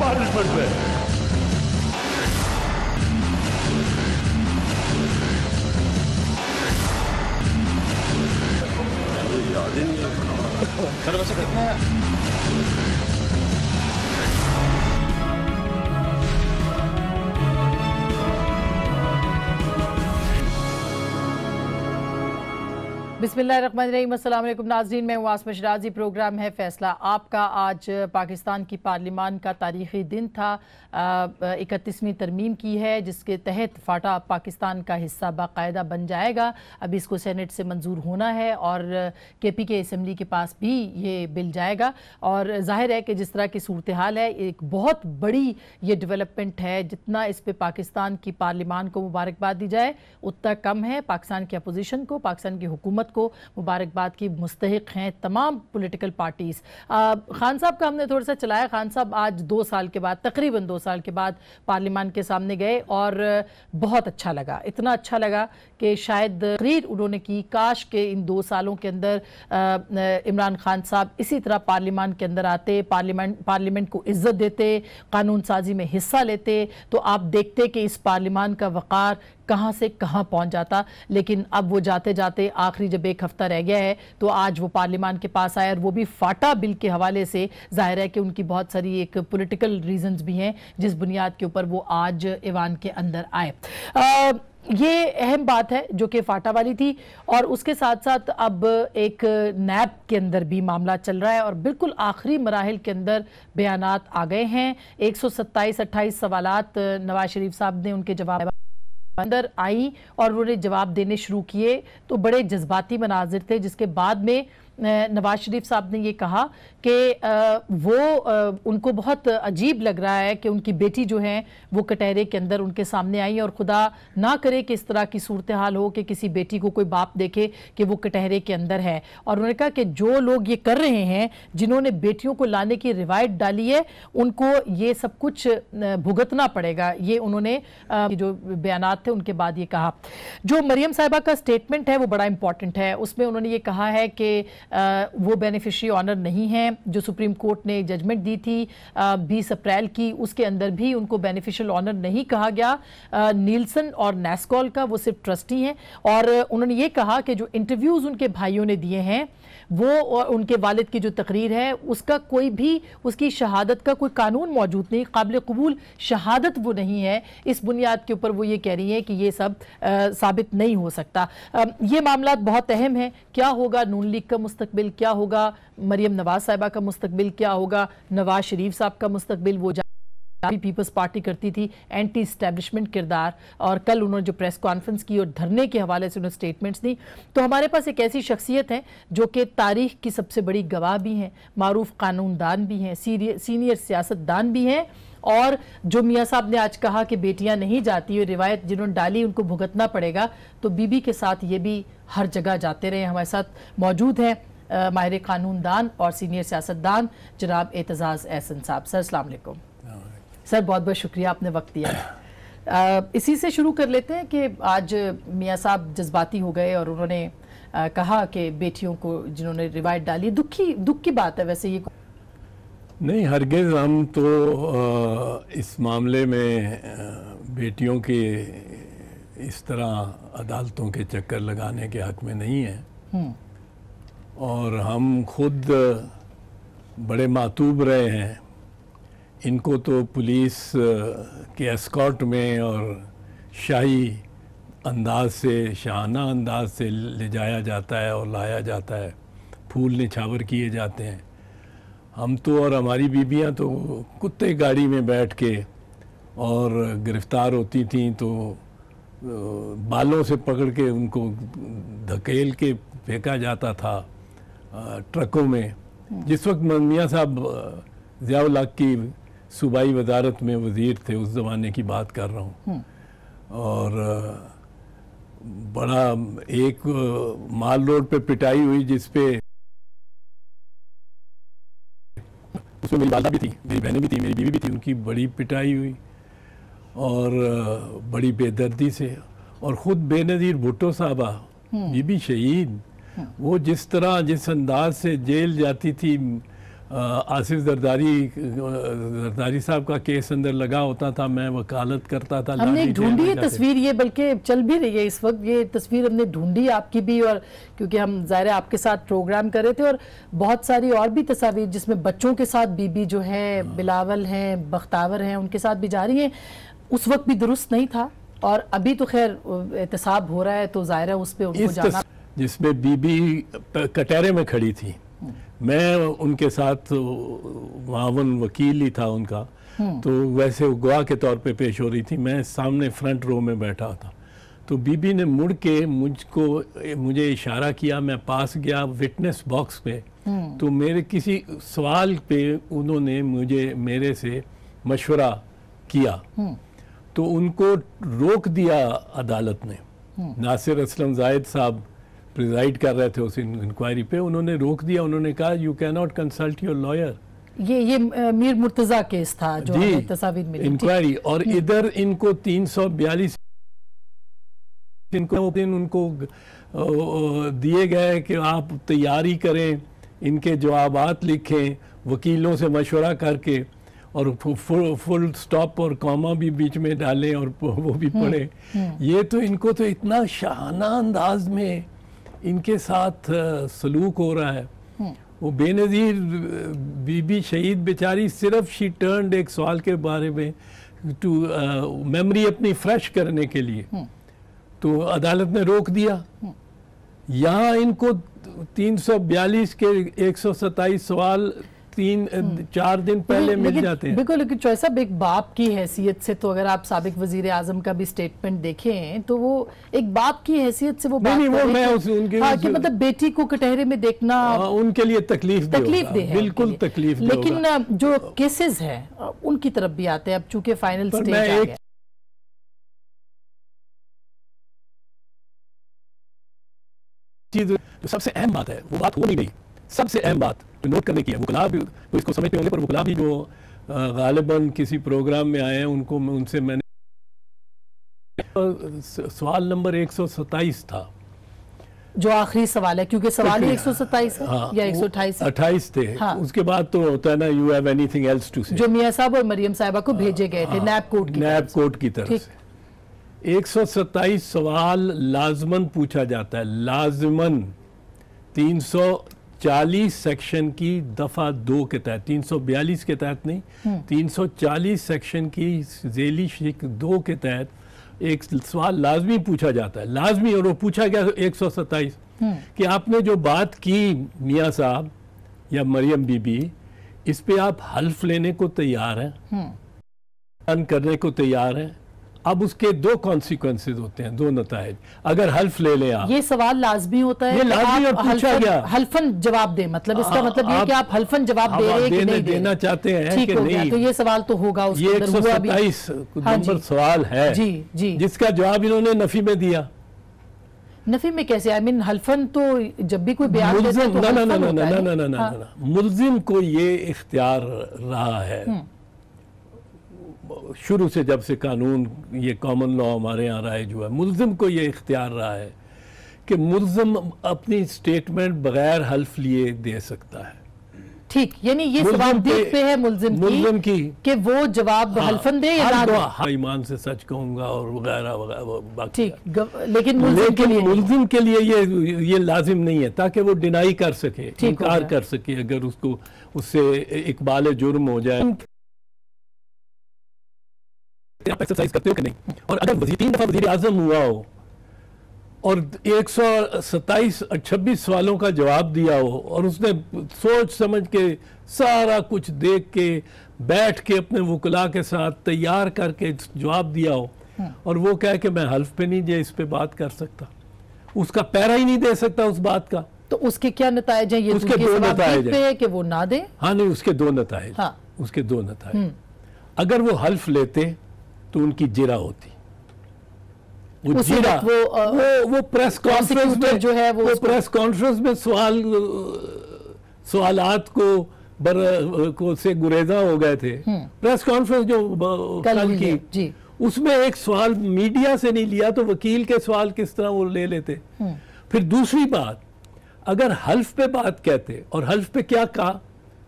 Parliament में। Sir वैसे कितना बिस्मिल्लाहिर्रहमानिर्रहीम, अस्सलाम वालेकुम नाज़रीन, मैं आसमा शराजी। प्रोग्राम है फैसला आपका। आज पाकिस्तान की पार्लियामान का तारीख़ी दिन था। 31वीं तरमीम की है जिसके तहत फ़ाटा पाकिस्तान का हिस्सा बाकायदा बन जाएगा। अभी इसको सेनेट से मंजूर होना है और KPK असम्बली के पास भी ये बिल जाएगा। और ज़ाहिर है कि जिस तरह की सूरत हाल है, एक बहुत बड़ी ये डेवलपमेंट है। जितना इस पर पाकिस्तान की पार्लियामान को मुबारकबाद दी जाए उतना कम है। पाकिस्तान की अपोजिशन को, पाकिस्तान की हुकूमत को मुबारकबाद की मुस्तहिक हैं तमाम पॉलिटिकल पार्टीज। खान साहब का हमने थोड़ा सा चलाया। खान साहब आज 2 साल के बाद, तकरीबन 2 साल के बाद पार्लियामान के सामने गए और बहुत अच्छा लगा। इतना अच्छा लगा कि शायद तकरीर उन्होंने की, काश के इन 2 सालों के अंदर इमरान खान साहब इसी तरह पार्लियामान के अंदर आते, पार्लियामेंट को इज्जत देते, कानून साजी में हिस्सा लेते, तो आप देखते कि इस पार्लियामान का वक़ार कहाँ से कहाँ पहुँच जाता। लेकिन अब वो जाते जाते आखिरी जब 1 हफ्ता रह गया है तो आज वो पार्लियामान के पास आए और वो भी फाटा बिल के हवाले से। जाहिर है कि उनकी बहुत सारी एक पॉलिटिकल रीजंस भी हैं जिस बुनियाद के ऊपर वो आज ईवान के अंदर आए। ये अहम बात है जो कि फाटा वाली थी। और उसके साथ साथ अब एक नैब के अंदर भी मामला चल रहा है और बिल्कुल आखिरी मराहिल के अंदर बयानात आ गए हैं। 127-28 सवालात नवाज शरीफ साहब ने उनके जवाब अंदर आई और उन्होंने जवाब देने शुरू किए तो बड़े जज्बाती मनाजिर थे, जिसके बाद में नवाज शरीफ साहब ने ये कहा कि वो उनको बहुत अजीब लग रहा है कि उनकी बेटी जो है वो कटहरे के अंदर उनके सामने आई और खुदा ना करे कि इस तरह की सूरत हाल हो कि किसी बेटी को कोई बाप देखे कि वो कटहरे के अंदर है। और उन्होंने कहा कि जो लोग ये कर रहे हैं, जिन्होंने बेटियों को लाने की रिवायत डाली है, उनको ये सब कुछ भुगतना पड़ेगा। ये उन्होंने जो बयानात थे उनके बाद ये कहा। जो मरियम साहिबा का स्टेटमेंट है वो बड़ा इंपॉर्टेंट है। उसमें उन्होंने ये कहा है कि वो बेनिफिशियरी ऑनर नहीं है। जो सुप्रीम कोर्ट ने जजमेंट दी थी 20 अप्रैल की, उसके अंदर भी उनको बेनिफिशियल ऑनर नहीं कहा गया। नीलसन और नेस्कॉल का वो सिर्फ ट्रस्टी हैं। और उन्होंने ये कहा कि जो इंटरव्यूज उनके भाइयों ने दिए हैं वो और उनके वालिद की जो तकरीर है उसका कोई भी, उसकी शहादत का कोई कानून मौजूद नहीं, काबिल कबूल शहादत वो नहीं है। इस बुनियाद के ऊपर वो ये कह रही है कि ये सब साबित नहीं हो सकता। ये मामला बहुत अहम है। क्या होगा नून लीग का मुस्तकबिल, क्या होगा मरियम नवाज साहिबा का मुस्तकबिल, क्या होगा नवाज शरीफ साहब का मुस्तकबिल। वो पीपल्स पार्टी करती थी एंटी इस्टेब्लिशमेंट किरदार, और कल उन्होंने जो प्रेस कॉन्फ्रेंस की और धरने के हवाले से उन्होंने स्टेटमेंट्स दी। तो हमारे पास एक ऐसी शख्सियत है जो कि तारीख की सबसे बड़ी गवाह भी हैं, मारूफ कानूनदान भी हैं, सीनियर सियासतदान भी हैं। और जो मियाँ साहब ने आज कहा कि बेटियां नहीं जाती, और रिवायत जिन्होंने डाली उनको भुगतना पड़ेगा, तो बीबी के साथ ये भी हर जगह जाते रहे। हमारे साथ मौजूद हैं माहिर कानूनदान और सीनियर सियासतदान जनाब एतजाज़ एहसन साहब। सर अस्सलाम वालेकुम। सर बहुत बहुत शुक्रिया, आपने वक्त दिया। इसी से शुरू कर लेते हैं कि आज मियाँ साहब जज्बाती हो गए और उन्होंने कहा कि बेटियों को जिन्होंने रिवायत डाली, दुख की बात है वैसे ये नहीं। हरगिज़ हम तो इस मामले में बेटियों के इस तरह अदालतों के चक्कर लगाने के हक में नहीं हैं। और हम खुद बड़े मातूब रहे हैं। इनको तो पुलिस के एस्कॉर्ट में और शाही अंदाज से, शाहाना अंदाज से ले जाया जाता है और लाया जाता है, फूल निछावर किए जाते हैं। हम तो और हमारी बीबियां तो कुत्ते गाड़ी में बैठ के और गिरफ्तार होती थीं तो बालों से पकड़ के उनको धकेल के फेंका जाता था ट्रकों में। जिस वक्त मियाँ साहब ज़िया-उल हक की सूबाई वजारत में वज़ीर थे, उस ज़माने की बात कर रहा हूँ। और बड़ा एक माल रोड पे पिटाई हुई जिस पे उसमें मेरी वालदा भी थी, मेरी बहनें भी थी, मेरी बीवी भी थी, उनकी बड़ी पिटाई हुई और बड़ी बेदर्दी से। और ख़ुद बेनज़ीर भुट्टो साहबा बीबी शहीद, वो जिस तरह जिस अंदाज से जेल जाती थी आसिफ जरदारी साहब का केस अंदर लगा होता था, मैं वकालत करता था। हमने ढूंढी है तस्वीर, ये बल्कि चल भी रही है इस वक्त, ये तस्वीर हमने ढूंढी आपकी भी, और क्योंकि हम ज़ाहिर है आपके साथ प्रोग्राम कर रहे थे, और बहुत सारी और भी तस्वीर जिसमें बच्चों के साथ बीबी जो है, बिलावल हैं, बख्तावर हैं, उनके साथ भी जा रही हैं। उस वक्त भी दुरुस्त नहीं था, और अभी तो खैर एहतसाब हो रहा है, तो ज़ाहिर है उस पर उनको जाना। जिसमें बीबी कटहरे में खड़ी थी, मैं उनके साथ मावन वकील ही था उनका, तो वैसे गवाह के तौर पे पेश हो रही थी, मैं सामने फ्रंट रो में बैठा था। तो बीबी ने मुड़ के मुझे इशारा किया, मैं पास गया विटनेस बॉक्स पे, तो मेरे किसी सवाल पे उन्होंने मेरे से मशवरा किया, तो उनको रोक दिया अदालत ने। नासिर असलम जायद साहब प्रिजाइड कर रहे थे उस इंक्वायरी पे, उन्होंने रोक दिया। उन्होंने कहा you can not consult your lawyer. ये मीर मुर्तजा केस था जो हमें तस्वीर मिली इंक्वायरी, और इधर इनको 342 उनको दिए गए कि आप तैयारी करें, इनके जवाबात लिखें वकीलों से मशवरा करके, और फुल स्टॉप और कॉमा भी बीच में डालें और वो भी पढ़े। ये तो इनको तो इतना शाहाना अंदाज में इनके साथ सलूक हो रहा है। वो बेनज़ीर बीबी शहीद बेचारी, सिर्फ शी टर्न्ड एक सवाल के बारे में टू मेमोरी अपनी फ्रेश करने के लिए, तो अदालत ने रोक दिया। यहाँ इनको 342 के 127 सवाल 3-4 दिन पहले मिल जाते हैं। बिल्कुल, लेकिन चौधरी साहब, एक बाप की हैसियत से, तो अगर आप साबिक वजीर आजम का भी स्टेटमेंट देखें तो वो एक बाप की हैसियत से वो बात नहीं, वो मैं उनके कि मतलब बेटी को कटहरे में देखना उनके लिए तकलीफ दे है, बिल्कुल तकलीफ दे। लेकिन जो केसेस हैं उनकी तरफ भी आते हैं, अब चूंकि फाइनल स्टेज आ गया। चीज सबसे अहम बात है, वो बात हो नहीं गई। सबसे अहम बात तो नोट करने की है, वकला भी तो इसको समझते होंगे, पर वकला भी जो गालिबन किसी प्रोग्राम में आए हैं, उनसे मैंने सवाल नंबर 127 था, जो आखिरी सवाल है, क्योंकि सवाल ही 127 है। हाँ, या 128 थे। हाँ। उसके बाद तो होता है ना, you have anything else to say, जो मियां साहब और मरियम साहिबा को भेजे गए थे नैब कोर्ट की तरफ से। 127 सवाल लाजमन पूछा जाता है, लाजमन 340 सेक्शन की दफा 2 के तहत, 342 के तहत नहीं, 340 सेक्शन की झेली शिक 2 के तहत एक सवाल लाजमी पूछा जाता है, लाजमी। और वो पूछा गया 127 कि आपने जो बात की मियाँ साहब या मरियम बीबी, इस पे आप हल्फ लेने को तैयार हैं, करने को तैयार हैं। अब उसके 2 कॉन्सिक्वेंसेज होते हैं, 2 नतायज। अगर हल्फ ले लें आप, ये सवाल लाजमी होता है, ये लाजमी और पूछा गया, हल्फन जवाब दे, मतलब इसका मतलब ये कि आप हल्फन जवाब दे रहे हैं कि नहीं देना चाहते हैं कि नहीं, तो ये सवाल तो होगा। ये 127 नंबर सवाल है जी, जिसका जवाब इन्होंने नफी में दिया। नफी में कैसे? आई मीन हल्फन तो जब भी कोई बयान देते हैं तो ना, मुल्जिम को ये इख्तियार रहा है शुरू से, जब से कानून ये कॉमन लॉ हमारे यहाँ राइज हुआ है, मुल्जिम को ये इख्तियार रहा है कि मुल्जिम अपनी स्टेटमेंट बगैर हल्फ लिए दे सकता है। ठीक, यानी ये जवाबदेही पे है मुल्जिम की कि वो जवाब हल्फन दे या ना दे। हाँ, ईमान से सच कहूंगा और वगैरह वगैरह। ठीक, लेकिन मुल्जिम के लिए ये लाजिम नहीं है, ताकि वो डिनाई कर सके, इनकार कर सके अगर उसको उससे इकबाल जुर्म हो जाए। आप एक्सरसाइज करते हो कि नहीं? और अगर 3 दफा वजीर आजम हुआ हो और 126 सवालों का जवाब दिया हो, और उसने सोच समझ के सारा कुछ देख के बैठ के अपने वकला के साथ तैयार करके जवाब दिया हो, और वो कहे कि मैं हल्फ पे नहीं इस पे बात कर सकता, उसका पैरा ही नहीं दे सकता उस बात का, तो उसके क्या नतायज हैं? ये उसके 2 नतायज है कि वो ना दे। हाँ नहीं, उसके 2 नतायज। हाँ, उसके 2 नतायज। अगर वो हल्फ लेते तो उनकी जिरा होती, वो जिरा वो प्रेस कॉन्फ्रेंस में जो है वो प्रेस कॉन्फ्रेंस में सवालात को से गुरेजा हो गए थे। प्रेस कॉन्फ्रेंस जो कल की, उसमें एक सवाल मीडिया से नहीं लिया तो वकील के सवाल किस तरह वो ले लेते। फिर दूसरी बात, अगर हल्फ पे बात कहते, और हल्फ पे क्या कहा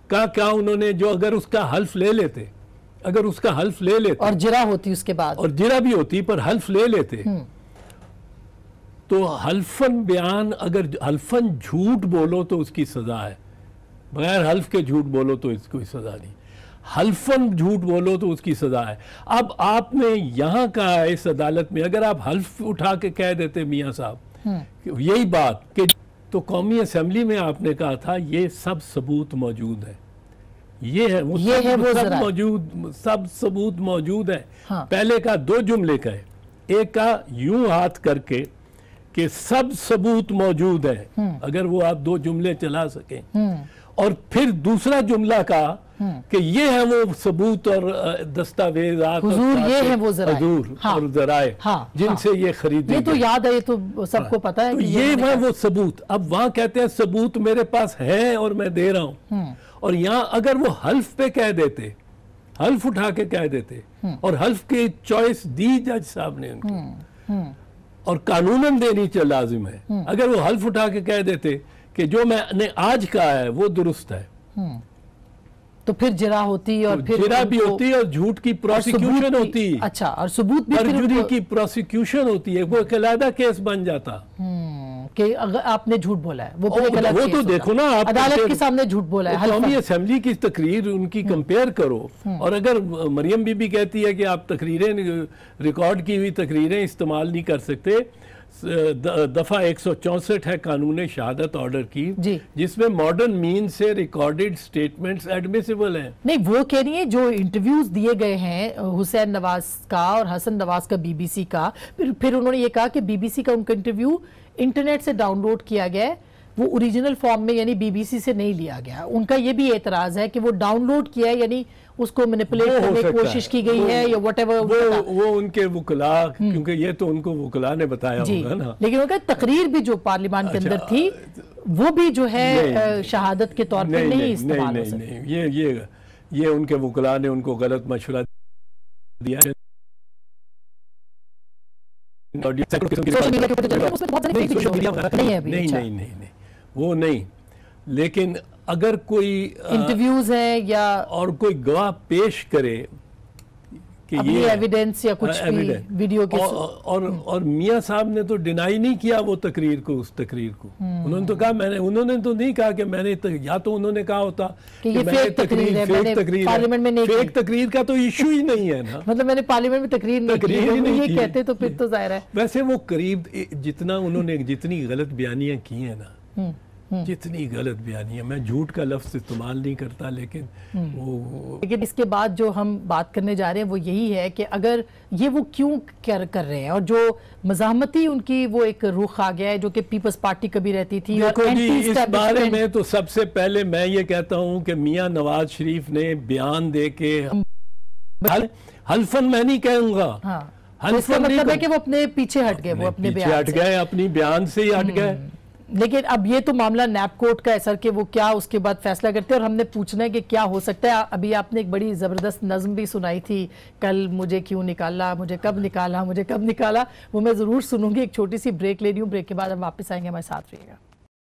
क्या उन्होंने जो अगर उसका हल्फ ले लेते, और जिरा होती उसके बाद, और जिरा भी होती पर हल्फ ले लेते, तो हल्फन बयान, अगर हल्फन झूठ बोलो तो उसकी सजा है, बगैर हल्फ के झूठ बोलो तो इसकी कोई सजा नहीं, हल्फन झूठ बोलो तो उसकी सजा है। अब आपने यहाँ कहा है इस अदालत में, अगर आप हल्फ उठा के कह देते मियाँ साहब यही बात कि, तो कौमी असेंबली में आपने कहा था ये सब सबूत मौजूद है, ये है वो सब मौजूद, सब सबूत मौजूद है। हाँ। पहले का 2 जुमले का है, एक का यूं हाथ करके कि सब सबूत मौजूद है, अगर वो आप 2 जुमले चला सके, और फिर दूसरा जुमला का कि ये है वो सबूत और दस्तावेजात, ये है वो हजूर और जराए जिनसे ये खरीदे, ये तो याद है, ये तो सबको पता है, तो ये है वो सबूत। अब वहां कहते हैं सबूत मेरे पास है और मैं दे रहा हूं, और यहाँ अगर वो हल्फ पे कह देते, हल्फ उठा के कह देते, और हल्फ की चॉइस दी जज साहब ने उनको, और कानूनन देनी चाहिए, लाजिम है, अगर वो हल्फ उठा के कह देते कि जो मैंने आज कहा है वो दुरुस्त है, तो फिर जिरा होती, और तो फिर जिरा भी होती है, और झूठ की प्रोसिक्यूशन होती है। अच्छा, और सबूत भी, परजुरी की प्रोसिक्यूशन होती है, वो एक अलग केस बन जाता कि अगर आपने झूठ बोला है, वो तो देखो ना, आप अदालत के सामने झूठ बोला है। कौमी असेंबली की तकरीर उनकी कंपेयर करो, और अगर मरियम बीबी कहती है कि आप तकरीरें, रिकॉर्ड की हुई तकरीरें इस्तेमाल नहीं कर सकते, दफा 164 है कानून शहादत ऑर्डर की, जिसमें मॉडर्न मीन से रिकॉर्डेड स्टेटमेंट्स एडमिसिबल हैं। नहीं, वो कह रही है जो इंटरव्यूज दिए गए हैं हुसैन नवाज का और हसन नवाज का बीबीसी का, फिर उन्होंने ये कहा कि बीबीसी का उनका इंटरव्यू इंटरनेट से डाउनलोड किया गया है, वो ओरिजिनल फॉर्म में यानी बीबीसी से नहीं लिया गया। उनका ये भी एतराज है कि वो डाउनलोड किया है, यानी उसको मैनिपुलेट करने की कोशिश की गई है, या व्हाटएवर वो उनके वुकला, क्योंकि ये तो उनको वुकला ने बताया होगा ना। लेकिन उनका तकरीर भी जो पार्लियामान के अंदर थी, वो भी जो है शहादत के तौर पर नहीं इस्तेमाल हो सकती। ये उनके वुकला ने उनको गलत मशवरा दिया है। नहीं, वो नहीं, लेकिन अगर कोई इंटरव्यूज है या और कोई गवाह पेश करे कि ये एविडेंस या कुछ भी वीडियो के, और मियां साहब ने तो डिनाई नहीं किया वो तकरीर को, उस तकरीर को उन्होंने तो कहा उन्होंने तो नहीं कहा कि मैंने या तो उन्होंने कहा होता कि ये फेक तकरीर है, पार्लियामेंट में नहीं, फेक तकरीर का तो इशू ही नहीं है ना, मतलब मैंने पार्लियामेंट में तकरीर नहीं ये कहते तो फिर तो जाहिर है। वैसे वो करीब जितना उन्होंने जितनी गलत बयानियां की है ना, जितनी गलत बयानी है, मैं झूठ का लफ्ज इस्तेमाल नहीं करता, लेकिन इसके बाद जो हम बात करने जा रहे हैं वो यही है कि अगर ये वो क्यों कर रहे हैं, और जो मज़ाहमती उनकी वो एक रुख आ गया है जो कि पीपल्स पार्टी कभी रहती थी। देखो जी, इस बारे में तो सबसे पहले मैं ये कहता हूँ कि मियाँ नवाज शरीफ ने बयान दे के हल्फन मैं नहीं कहूँगा, हल्फन मतलब है कि वो अपने पीछे हट गए, वो अपने पीछे हट गए, अपनी बयान से ही हट गए। लेकिन अब ये तो मामला नैब कोर्ट का है सर, कि वो क्या उसके बाद फैसला करते हैं, और हमने पूछना है कि क्या हो सकता है। अभी आपने एक बड़ी ज़बरदस्त नज़्म भी सुनाई थी कल, मुझे क्यों निकाला, मुझे कब निकाला, मुझे कब निकाला, वो मैं ज़रूर सुनूंगी। एक छोटी सी ब्रेक ले रही हूँ, ब्रेक के बाद हम वापस आएंगे, हमारे साथ रहिएगा।